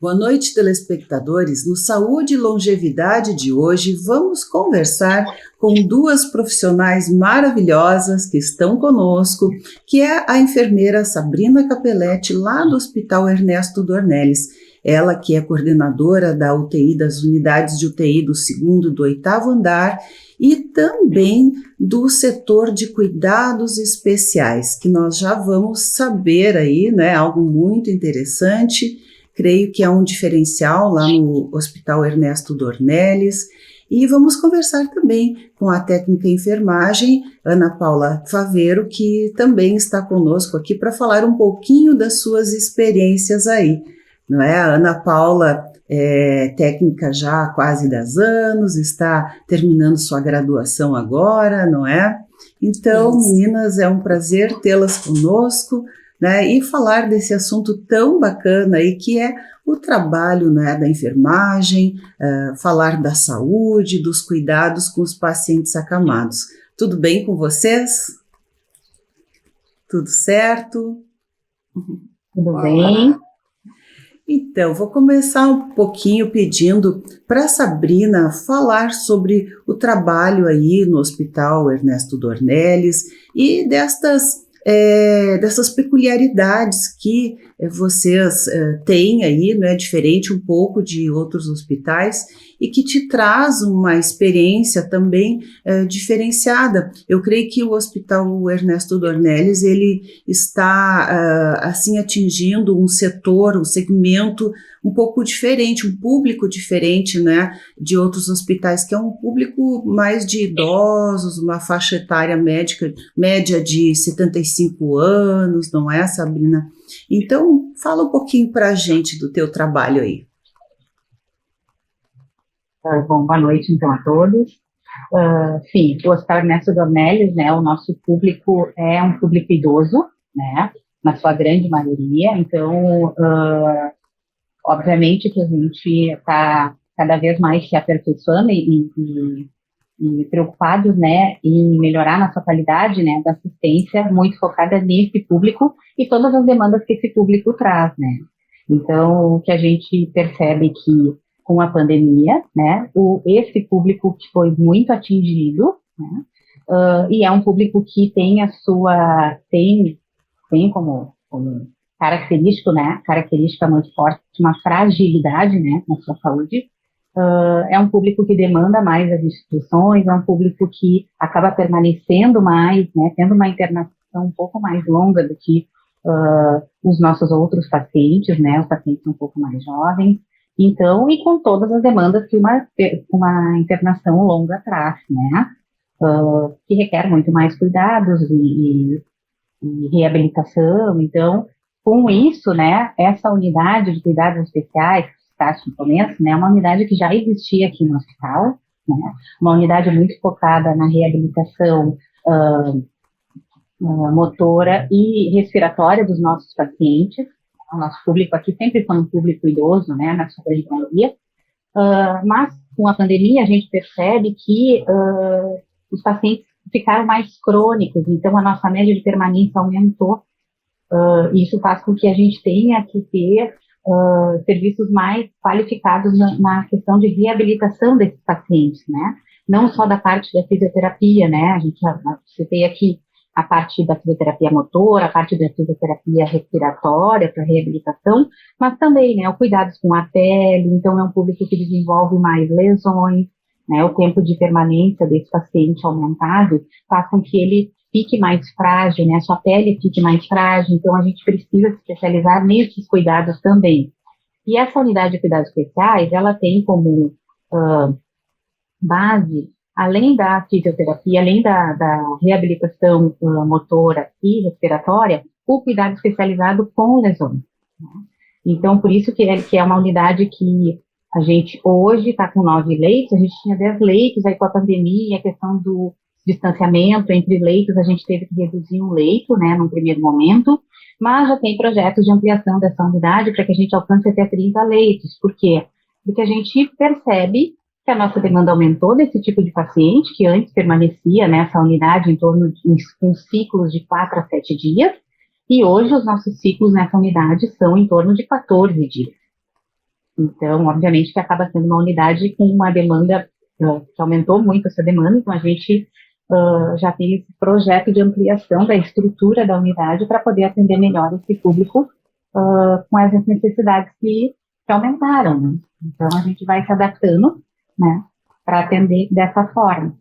Boa noite, telespectadores. No Saúde e Longevidade de hoje, vamos conversar com duas profissionais maravilhosas que estão conosco, que é a enfermeira Sabrina Capelletti, lá do Hospital Ernesto Dornelles. Ela que é coordenadora da UTI, das unidades de UTI do 2º e do 8º andar, e também do setor de cuidados especiais, que nós já vamos saber aí, né, algo muito interessante. Creio que é um diferencial lá no Hospital Ernesto Dornelles. E vamos conversar também com a técnica em enfermagem, Ana Paula Faveiro, que também está conosco aqui para falar um pouquinho das suas experiências aí. Não é? A Ana Paula é técnica já há quase 10 anos, está terminando sua graduação agora, não é? Então, meninas, é um prazer tê-las conosco, né, e falar desse assunto tão bacana aí que é o trabalho, né, da enfermagem, falar da saúde, dos cuidados com os pacientes acamados. Tudo bem com vocês? Tudo certo? Tudo bem? Então, vou começar um pouquinho pedindo para a Sabrina falar sobre o trabalho aí no Hospital Ernesto Dornelles e dessas peculiaridades que vocês têm aí, né, diferente um pouco de outros hospitais e que te traz uma experiência também diferenciada. Eu creio que o Hospital Ernesto Dornelles, ele está assim atingindo um setor, um segmento um pouco diferente, um público diferente, né, de outros hospitais, que é um público mais de idosos, uma faixa etária média de 75 anos, não é, Sabrina? Então, fala um pouquinho para a gente do teu trabalho aí. Bom, boa noite, então, a todos. Sim, o Hospital Ernesto Dornelles, né, o nosso público é um público idoso, né, na sua grande maioria, então, obviamente que a gente está cada vez mais se aperfeiçoando e preocupados, né, em melhorar nossa qualidade, né, da assistência, muito focada nesse público e todas as demandas que esse público traz, né. Então, o que a gente percebe que com a pandemia, né, esse público que foi muito atingido, né, e é um público que tem como característica muito forte, uma fragilidade, né, na sua saúde. É um público que demanda mais as instituições, é um público que acaba permanecendo mais, né, tendo uma internação um pouco mais longa do que os nossos outros pacientes, né, os pacientes um pouco mais jovens. Então, e com todas as demandas que uma internação longa traz, né, que requer muito mais cuidados e reabilitação. Então, com isso, né, essa unidade de cuidados especiais, que está no começo, né, é uma unidade que já existia aqui no hospital, né, uma unidade muito focada na reabilitação motora e respiratória dos nossos pacientes. O nosso público aqui sempre foi um público idoso, né, na sua grande maioria, mas com a pandemia a gente percebe que os pacientes ficaram mais crônicos, então a nossa média de permanência aumentou. Isso faz com que a gente tenha que ter serviços mais qualificados na questão de reabilitação desses pacientes, né? Não só da parte da fisioterapia, né? A gente já citei aqui a parte da fisioterapia motora, a parte da fisioterapia respiratória para reabilitação, mas também, né, o cuidados com a pele. Então é um público que desenvolve mais lesões, né? O tempo de permanência desse paciente aumentado faz com que ele fique mais frágil, né? A sua pele fique mais frágil, então a gente precisa se especializar nesses cuidados também. E essa unidade de cuidados especiais, ela tem como base, além da fisioterapia, além da reabilitação motora e respiratória, o cuidado especializado com lesões, né? Então, por isso que é uma unidade que a gente hoje está com 9 leitos, a gente tinha 10 leitos, aí com a pandemia, a questão do distanciamento entre leitos, a gente teve que reduzir um leito, né, num primeiro momento, mas já tem projetos de ampliação dessa unidade para que a gente alcance até 30 leitos. Por quê? Porque a gente percebe que a nossa demanda aumentou desse tipo de paciente, que antes permanecia nessa unidade em torno de ciclos de 4 a 7 dias, e hoje os nossos ciclos nessa unidade são em torno de 14 dias. Então, obviamente que acaba sendo uma unidade com uma demanda que aumentou muito essa demanda, então a gente já tem esse projeto de ampliação da estrutura da unidade para poder atender melhor esse público com essas necessidades que aumentaram, né? Então, a gente vai se adaptando, né, para atender dessa forma.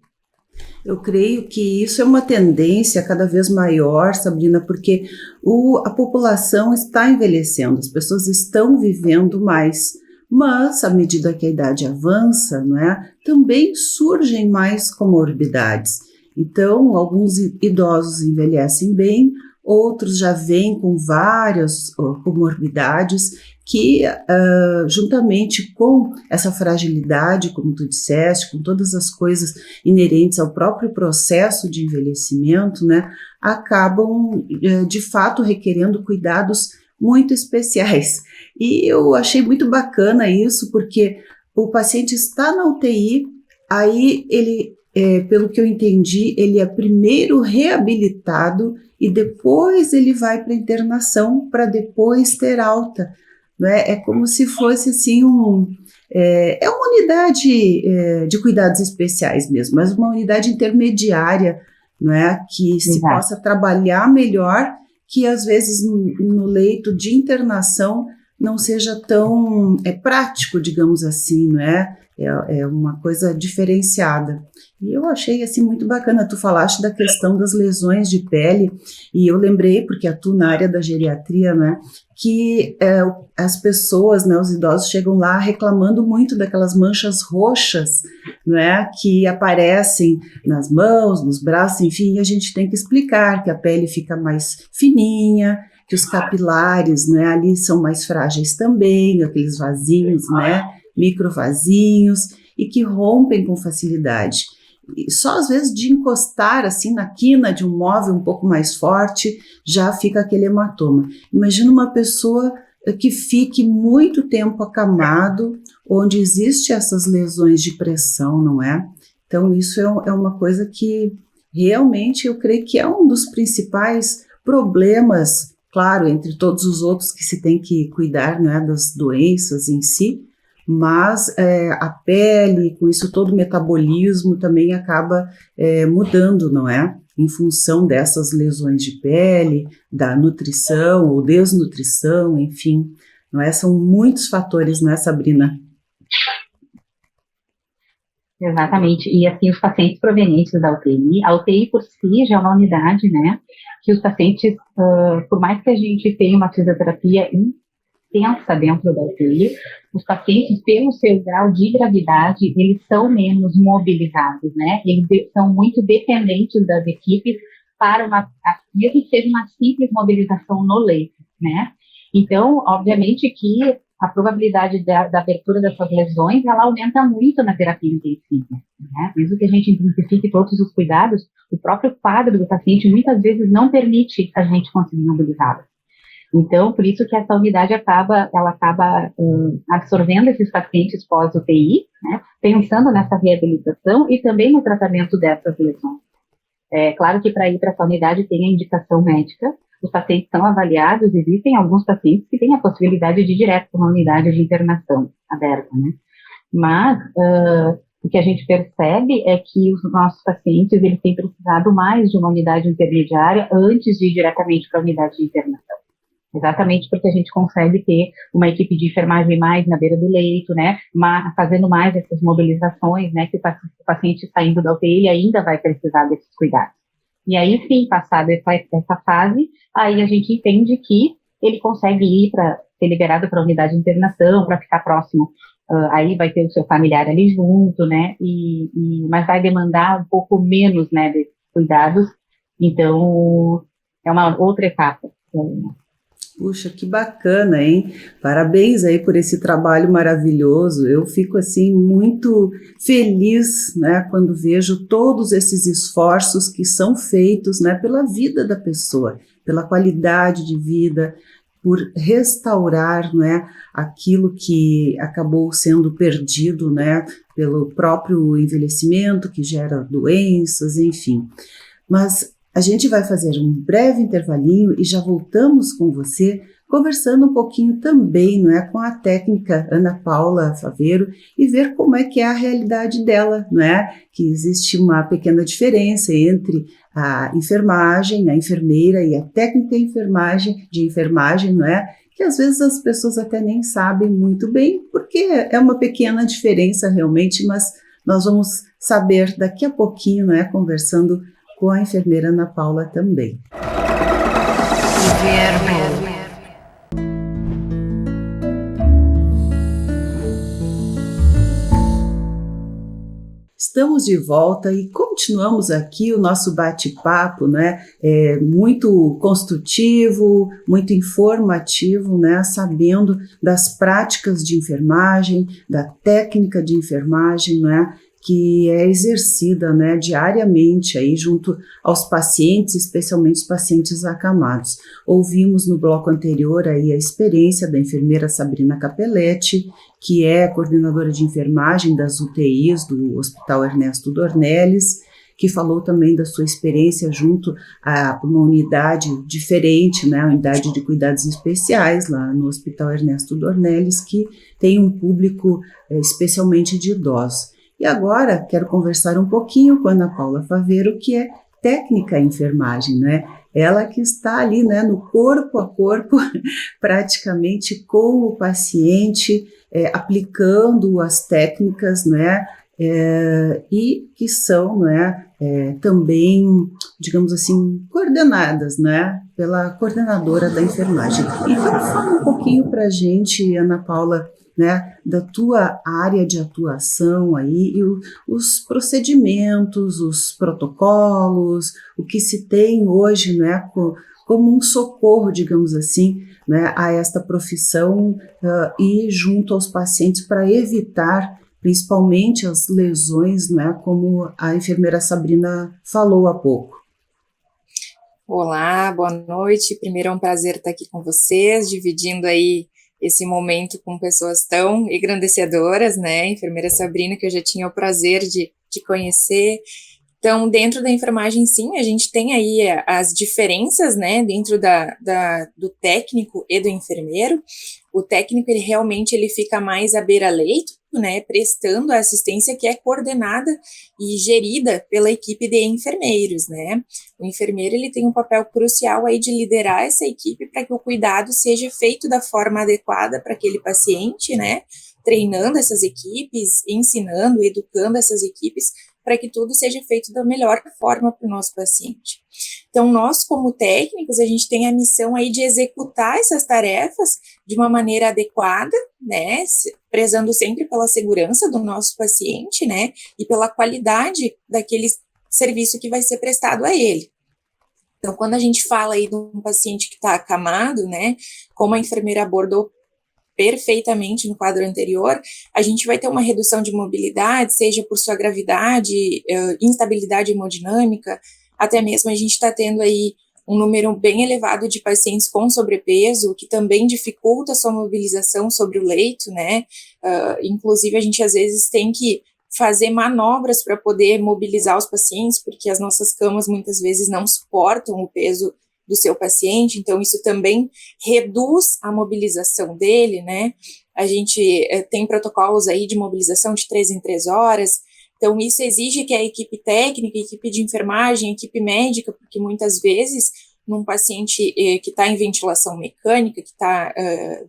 Eu creio que isso é uma tendência cada vez maior, Sabrina, porque a população está envelhecendo, as pessoas estão vivendo mais, mas à medida que a idade avança, não é, também surgem mais comorbidades. Então, alguns idosos envelhecem bem, outros já vêm com várias comorbidades que, juntamente com essa fragilidade, como tu disseste, com todas as coisas inerentes ao próprio processo de envelhecimento, né, acabam, de fato, requerendo cuidados muito especiais. E eu achei muito bacana isso, porque o paciente está na UTI, aí ele, pelo que eu entendi, ele é primeiro reabilitado e depois ele vai para a internação para depois ter alta. Né? É como se fosse assim uma unidade de cuidados especiais mesmo, mas uma unidade intermediária, né? Que se possa trabalhar melhor, que às vezes no leito de internação não seja tão prático, digamos assim, não é? É uma coisa diferenciada. E eu achei assim muito bacana, tu falaste da questão das lesões de pele, e eu lembrei, porque atuo na área da geriatria, né, que as pessoas, né, os idosos chegam lá reclamando muito daquelas manchas roxas, né, que aparecem nas mãos, nos braços, enfim, e a gente tem que explicar que a pele fica mais fininha, que os capilares, né, ali são mais frágeis também, aqueles vasinhos, né, microvasinhos, e que rompem com facilidade. E só às vezes de encostar assim na quina de um móvel um pouco mais forte, já fica aquele hematoma. Imagina uma pessoa que fique muito tempo acamado, onde existe essas lesões de pressão, não é? Então isso é uma coisa que realmente eu creio que é um dos principais problemas, claro, entre todos os outros que se tem que cuidar, né, das doenças em si, mas a pele, com isso todo o metabolismo também acaba mudando, não é? Em função dessas lesões de pele, da nutrição ou desnutrição, enfim, não é? São muitos fatores, não é, Sabrina? Exatamente, e assim, os pacientes provenientes da UTI, a UTI por si já é uma unidade, né, que os pacientes, por mais que a gente tenha uma fisioterapia intensa dentro da UTI, os pacientes, pelo seu grau de gravidade, eles são menos mobilizados, né? Eles são muito dependentes das equipes para mesmo que seja uma simples mobilização no leito, né? Então, obviamente que a probabilidade da abertura dessas lesões, ela aumenta muito na terapia intensiva, né? Mesmo que a gente intensifique todos os cuidados, o próprio quadro do paciente muitas vezes não permite a gente conseguir mobilizá-lo. Então, por isso que essa unidade acaba absorvendo esses pacientes pós-UTI, né, pensando nessa reabilitação e também no tratamento dessas lesões. É claro que para ir para essa unidade tem a indicação médica, os pacientes são avaliados, existem alguns pacientes que têm a possibilidade de ir direto para uma unidade de internação aberta, né? Mas o que a gente percebe é que os nossos pacientes eles têm precisado mais de uma unidade intermediária antes de ir diretamente para a unidade de internação. Exatamente porque a gente consegue ter uma equipe de enfermagem mais na beira do leito, né, fazendo mais essas mobilizações, né, que o paciente saindo da UTI ainda vai precisar desses cuidados. E aí, sim, passada essa fase, aí a gente entende que ele consegue ir para ser liberado para a unidade de internação, para ficar próximo, aí vai ter o seu familiar ali junto, né, mas vai demandar um pouco menos, né, desses cuidados, então é uma outra etapa. Puxa, que bacana, hein? Parabéns aí por esse trabalho maravilhoso. Eu fico assim muito feliz, né, quando vejo todos esses esforços que são feitos, né, pela vida da pessoa, pela qualidade de vida, por restaurar, né, aquilo que acabou sendo perdido, né, pelo próprio envelhecimento que gera doenças, enfim. Mas a gente vai fazer um breve intervalinho e já voltamos com você conversando um pouquinho também, não é, com a técnica Ana Paula Faveiro e ver como é que é a realidade dela, não é? Que existe uma pequena diferença entre a enfermagem, a enfermeira e a técnica de enfermagem, não é? Que às vezes as pessoas até nem sabem muito bem, porque é uma pequena diferença realmente, mas nós vamos saber daqui a pouquinho, não é? Conversando com a enfermeira Ana Paula também. Estamos de volta e continuamos aqui o nosso bate-papo, né? Muito construtivo, muito informativo, né? Sabendo das práticas de enfermagem, da técnica de enfermagem, né? Que é exercida, né, diariamente aí junto aos pacientes, especialmente os pacientes acamados. Ouvimos no bloco anterior aí a experiência da enfermeira Sabrina Capelletti, que é coordenadora de enfermagem das UTIs do Hospital Ernesto Dornelles, que falou também da sua experiência junto a uma unidade diferente, né, a unidade de cuidados especiais lá no Hospital Ernesto Dornelles, que tem um público especialmente de idosos. E agora quero conversar um pouquinho com a Ana Paula Faveiro, que é técnica em enfermagem, né? Ela que está ali, né, no corpo a corpo, praticamente com o paciente, aplicando as técnicas, né? E que são, né, também, digamos assim, coordenadas, né, pela coordenadora da enfermagem. Então, fala um pouquinho para a gente, Ana Paula, né, da tua área de atuação aí e os procedimentos, os protocolos, o que se tem hoje, né, como um socorro, digamos assim, né, a esta profissão e junto aos pacientes para evitar principalmente as lesões, né, como a enfermeira Sabrina falou há pouco. Olá, boa noite. Primeiro é um prazer estar aqui com vocês, dividindo aí esse momento com pessoas tão engrandecedoras, né? Enfermeira Sabrina, que eu já tinha o prazer de conhecer. Então, dentro da enfermagem, sim, a gente tem aí as diferenças, né, dentro do técnico e do enfermeiro. O técnico, ele fica mais à beira-leito, né, prestando a assistência que é coordenada e gerida pela equipe de enfermeiros, né. O enfermeiro, ele tem um papel crucial aí de liderar essa equipe para que o cuidado seja feito da forma adequada para aquele paciente, né, treinando essas equipes, ensinando, educando essas equipes, para que tudo seja feito da melhor forma para o nosso paciente. Então, nós, como técnicos, a gente tem a missão aí de executar essas tarefas de uma maneira adequada, né, prezando sempre pela segurança do nosso paciente, né, e pela qualidade daquele serviço que vai ser prestado a ele. Então, quando a gente fala aí de um paciente que está acamado, né, como a enfermeira abordou perfeitamente no quadro anterior, a gente vai ter uma redução de mobilidade, seja por sua gravidade, instabilidade hemodinâmica, até mesmo a gente está tendo aí um número bem elevado de pacientes com sobrepeso, o que também dificulta a sua mobilização sobre o leito, né? Inclusive, a gente às vezes tem que fazer manobras para poder mobilizar os pacientes, porque as nossas camas muitas vezes não suportam o peso do seu paciente, então isso também reduz a mobilização dele, né? A gente tem protocolos aí de mobilização de 3 em 3 horas, então isso exige que a equipe técnica, a equipe de enfermagem, a equipe médica, porque muitas vezes num paciente que está em ventilação mecânica, que está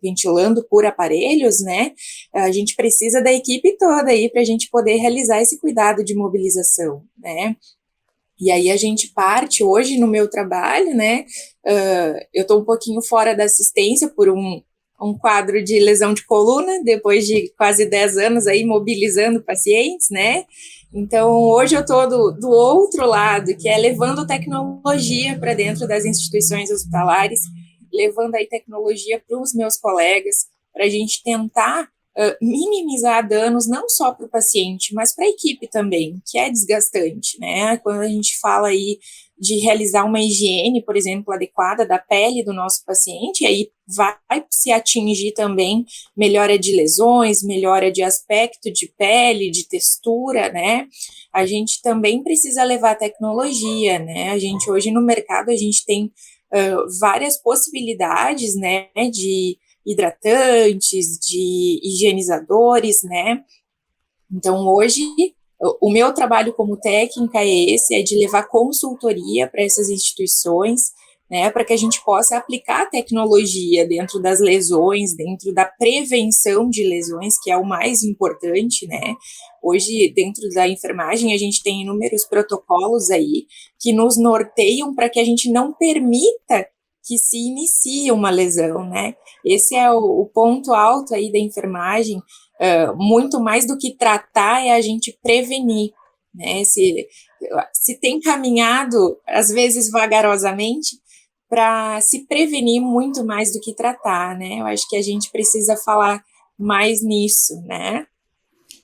ventilando por aparelhos, né, a gente precisa da equipe toda aí para a gente poder realizar esse cuidado de mobilização, né. E aí a gente parte, hoje no meu trabalho, né, eu estou um pouquinho fora da assistência por um quadro de lesão de coluna, depois de quase 10 anos aí mobilizando pacientes, né, então hoje eu estou do outro lado, que é levando tecnologia para dentro das instituições hospitalares, levando aí tecnologia para os meus colegas, para a gente tentar minimizar danos não só para o paciente, mas para a equipe também, que é desgastante, né? Quando a gente fala aí de realizar uma higiene, por exemplo, adequada da pele do nosso paciente, aí vai se atingir também melhora de lesões, melhora de aspecto de pele, de textura, né? A gente também precisa levar tecnologia, né? A gente hoje no mercado, a gente tem várias possibilidades, né, de hidratantes, de higienizadores, né. Então, hoje, o meu trabalho como técnica é esse, é de levar consultoria para essas instituições, né, para que a gente possa aplicar a tecnologia dentro das lesões, dentro da prevenção de lesões, que é o mais importante, né. Hoje, dentro da enfermagem, a gente tem inúmeros protocolos aí que nos norteiam para que a gente não permita que se inicie uma lesão, né. Esse é o ponto alto aí da enfermagem, muito mais do que tratar é a gente prevenir, né, se tem caminhado, às vezes vagarosamente, para se prevenir muito mais do que tratar, né, eu acho que a gente precisa falar mais nisso, né.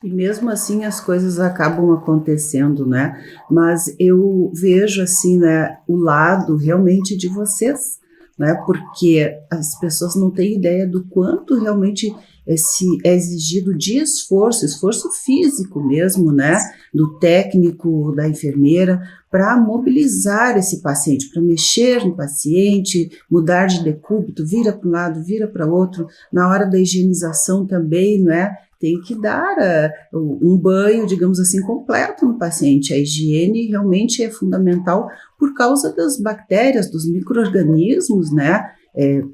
E mesmo assim as coisas acabam acontecendo, né? Mas eu vejo assim, né, o lado realmente de vocês, né? Porque as pessoas não têm ideia do quanto realmente é exigido de esforço, esforço físico mesmo, né? Do técnico, da enfermeira, para mobilizar esse paciente, para mexer no paciente, mudar de decúbito, vira para um lado, vira para outro, na hora da higienização também, não é? Tem que dar um banho, digamos assim, completo no paciente. A higiene realmente é fundamental por causa das bactérias, dos micro-organismos, né?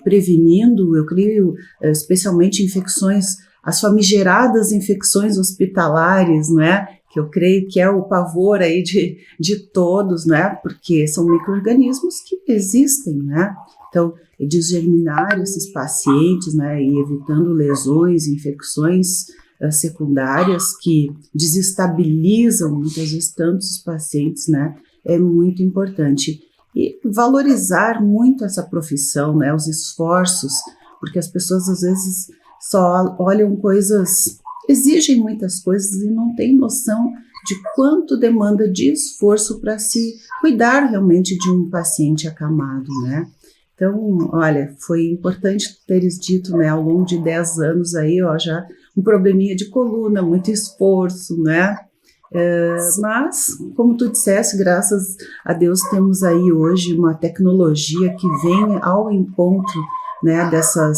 Prevenindo, eu creio, especialmente infecções, as famigeradas infecções hospitalares, né? Que eu creio que é o pavor aí de todos, né? Porque são micro-organismos que existem, né? Então, desgerminar esses pacientes, né, e evitando lesões, infecções secundárias que desestabilizam muitas vezes tantos pacientes, né, é muito importante. E valorizar muito essa profissão, né, os esforços, porque as pessoas às vezes só olham coisas, exigem muitas coisas e não têm noção de quanto demanda de esforço para se cuidar realmente de um paciente acamado, né? Então, olha, foi importante teres dito, né, ao longo de 10 anos aí, ó, já um probleminha de coluna, muito esforço, né? Mas, como tu disseste, graças a Deus temos aí hoje uma tecnologia que vem ao encontro, né, dessas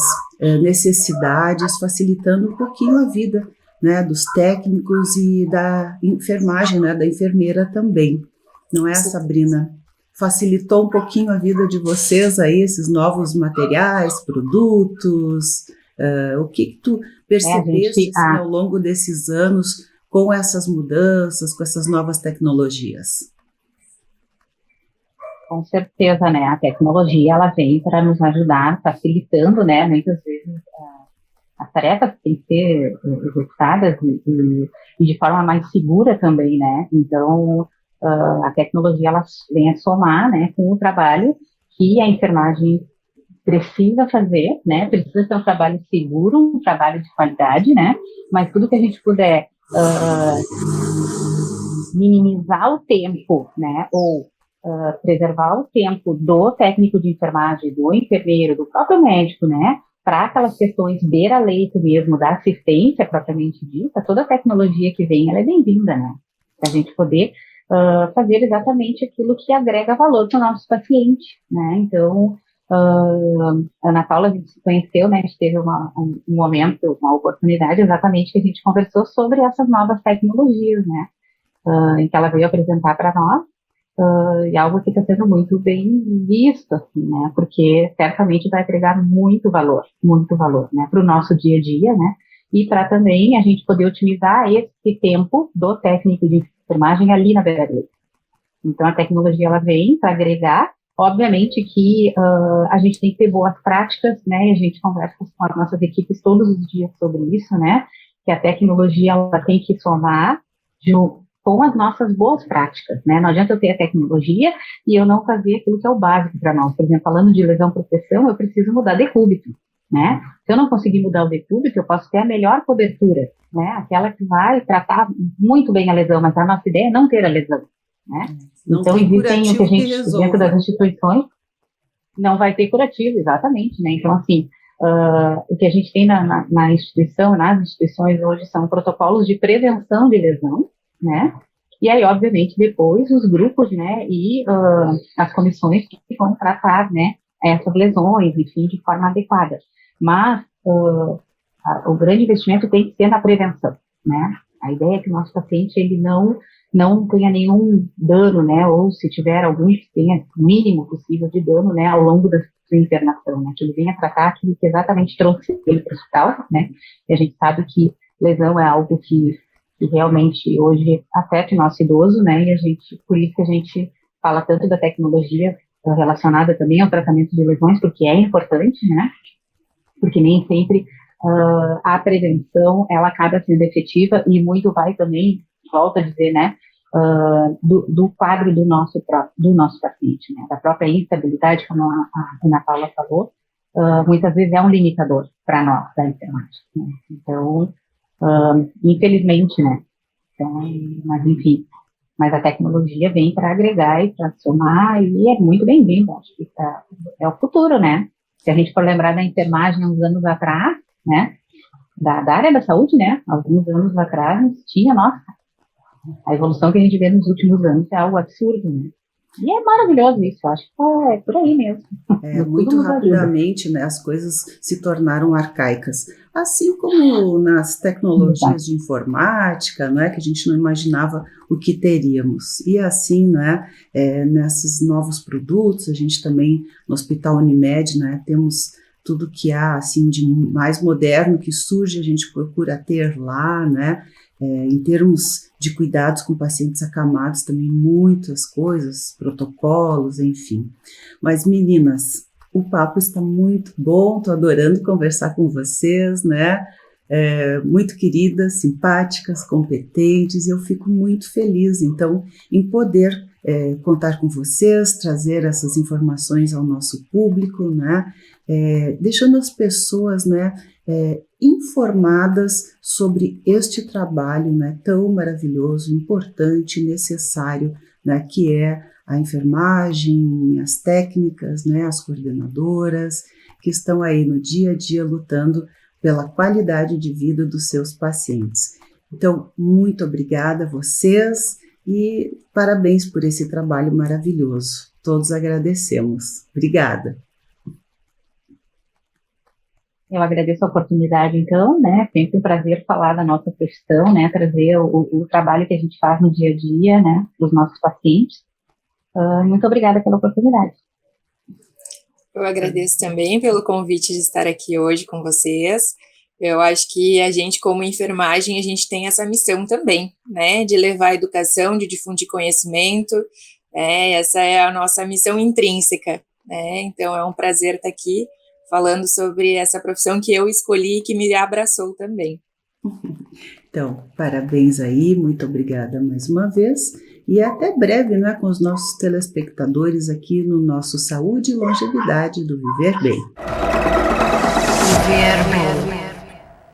necessidades, facilitando um pouquinho a vida, né, dos técnicos e da enfermagem, né, da enfermeira também. Não é, Sabrina? Facilitou um pouquinho a vida de vocês aí, esses novos materiais, produtos, o que tu percebeste assim, ao longo desses anos com essas mudanças, com essas novas tecnologias? Com certeza, né, a tecnologia, ela vem para nos ajudar, facilitando, né, muitas vezes as tarefas que têm que ser executadas e de forma mais segura também, né, então a tecnologia ela vem a somar, né, com o trabalho que a enfermagem precisa fazer, né, precisa ser um trabalho seguro, um trabalho de qualidade, né, mas tudo que a gente puder minimizar o tempo, né, ou preservar o tempo do técnico de enfermagem, do enfermeiro, do próprio médico, né, para aquelas questões beira-leito mesmo, da assistência propriamente dita, toda a tecnologia que vem, ela é bem-vinda, né, para a gente poder fazer exatamente aquilo que agrega valor para o nosso paciente, né? Então, a Ana Paula, a gente se conheceu, né? A gente teve um momento, uma oportunidade exatamente que a gente conversou sobre essas novas tecnologias, né? Em que ela veio apresentar para nós, e algo que está sendo muito bem visto, assim, né? Porque certamente vai agregar muito valor, né? Para o nosso dia a dia, né? E para também a gente poder otimizar esse tempo do técnico de enfermagem ali na beira-leito. Então, a tecnologia, ela vem para agregar, obviamente que a gente tem que ter boas práticas, né, e a gente conversa com as nossas equipes todos os dias sobre isso, né, que a tecnologia, ela tem que somar com as nossas boas práticas, né, não adianta eu ter a tecnologia e eu não fazer aquilo que é o básico para nós. Por exemplo, falando de lesão-proteção, eu preciso mudar decúbito, né? Se eu não conseguir mudar o decúbito, eu posso ter a melhor cobertura, né? Aquela que vai tratar muito bem a lesão, mas a nossa ideia é não ter a lesão, né? Não então, existem o que a gente, dentro das instituições, não vai ter curativo, exatamente, né? Então, assim, o que a gente tem na instituição, nas instituições hoje, são protocolos de prevenção de lesão, né? E aí, obviamente, depois os grupos, né, e as comissões que vão tratar, né, essas lesões, enfim, de forma adequada. Mas o grande investimento tem que ser na prevenção, né? A ideia é que o nosso paciente ele não tenha nenhum dano, né? Ou se tiver algum, que tenha o mínimo possível de dano, né? Ao longo da sua internação, né? Que ele venha tratar aquilo que exatamente trouxe ele para o hospital, né? E a gente sabe que lesão é algo que realmente hoje afeta o nosso idoso, né? E por isso que a gente fala tanto da tecnologia relacionada também ao tratamento de lesões, porque é importante, né? Porque nem sempre a prevenção, ela acaba sendo efetiva e muito vai também, volto a dizer, né, do quadro do nosso paciente, né, da própria instabilidade, como a Ana Paula falou, muitas vezes é um limitador para nós, da enfermagem, né? Então, infelizmente, né, então, mas enfim, mas a tecnologia vem para agregar e para somar e é muito bem-vindo, acho que é o futuro, né? Se a gente for lembrar da enfermagem uns anos atrás, né, da área da saúde, né, alguns anos atrás, tinha, nossa, a evolução que a gente vê nos últimos anos é algo absurdo, né? E é maravilhoso isso, eu acho que é por aí mesmo. Muito rapidamente, né, as coisas se tornaram arcaicas. Assim como nas tecnologias de informática, não é, que a gente não imaginava o que teríamos. E assim, né, nesses novos produtos, a gente também, no Hospital Unimed, né, temos tudo que há assim, de mais moderno que surge, a gente procura ter lá, né? Em termos de cuidados com pacientes acamados, também muitas coisas, protocolos, enfim. Mas, meninas, o papo está muito bom, estou adorando conversar com vocês, né? Muito queridas, simpáticas, competentes, e eu fico muito feliz, então, em poder contar com vocês, trazer essas informações ao nosso público, né? Deixando as pessoas, né, informadas sobre este trabalho, né, tão maravilhoso, importante, necessário, né, que é a enfermagem, as técnicas, né, as coordenadoras, que estão aí no dia a dia lutando pela qualidade de vida dos seus pacientes. Então, muito obrigada a vocês e parabéns por esse trabalho maravilhoso. Todos agradecemos. Obrigada. Eu agradeço a oportunidade, então, né, sempre um prazer falar da nossa profissão, né, trazer o trabalho que a gente faz no dia a dia, né, para os nossos pacientes. Muito obrigada pela oportunidade. Eu agradeço também pelo convite de estar aqui hoje com vocês. Eu acho que a gente, como enfermagem, a gente tem essa missão também, né, de levar a educação, de difundir conhecimento, essa é a nossa missão intrínseca, né, então é um prazer estar aqui falando sobre essa profissão que eu escolhi e que me abraçou também. Então, parabéns aí, muito obrigada mais uma vez e até breve, né, com os nossos telespectadores aqui no nosso Saúde e Longevidade do Viver Bem. Viver Bem.